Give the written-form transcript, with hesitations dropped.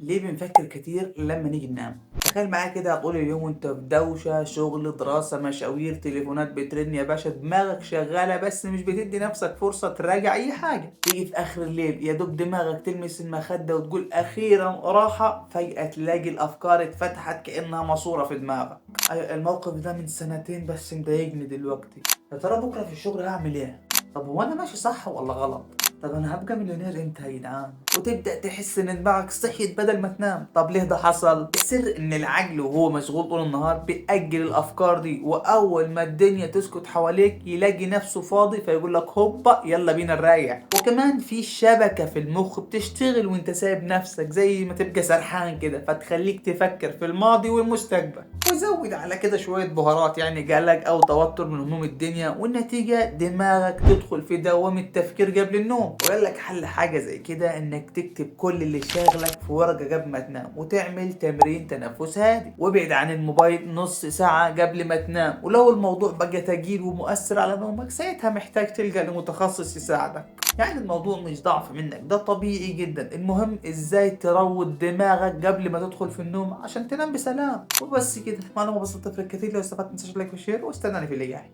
ليه بنفكر كتير لما نيجي ننام؟ تخيل معايا كده طول اليوم وانت في دوشة، شغل، دراسة، مشاوير، تليفونات بترن يا باشا، دماغك شغالة بس مش بتدي نفسك فرصة تراجع أي حاجة. تيجي في آخر الليل يا دوب دماغك تلمس المخدة وتقول أخيرا راحة، فجأة تلاقي الأفكار اتفتحت كأنها ماسورة في دماغك. الموقف ده من سنتين بس مضايقني دلوقتي. يا ترى بكرة في الشغل هعمل ايه؟ طب هو أنا ماشي صح ولا غلط؟ طب انا هبقى مليونير امتى يا جدعان؟ وتبدا تحس ان دماغك صحيت بدل ما تنام. طب ليه ده حصل؟ السر ان العقل وهو مشغول طول النهار بيأجل الافكار دي، واول ما الدنيا تسكت حواليك يلاقي نفسه فاضي فيقول لك هوبا يلا بينا نريح. وكمان في شبكه في المخ بتشتغل وانت سايب نفسك، زي ما تبقى سرحان كده، فتخليك تفكر في الماضي والمستقبل. وزود على كده شويه بهارات يعني قلق او توتر من هموم الدنيا، والنتيجه دماغك تدخل في دوامه تفكير قبل النوم. وقال لك حل حاجه زي كده انك تكتب كل اللي شاغلك في ورقه قبل ما تنام، وتعمل تمرين تنفس هادي، وابعد عن الموبايل نص ساعه قبل ما تنام. ولو الموضوع بقى تقيل ومؤثر على نومك ساعتها محتاج تلجأ لمتخصص يساعدك. يعني الموضوع مش ضعف منك، ده طبيعي جدا. المهم ازاي تروض دماغك قبل ما تدخل في النوم عشان تنام بسلام. وبس كده، معلومه بسيطه تفرق كتير. لو استفدت متنساش لايك وشير، واستناني في اللي جاي.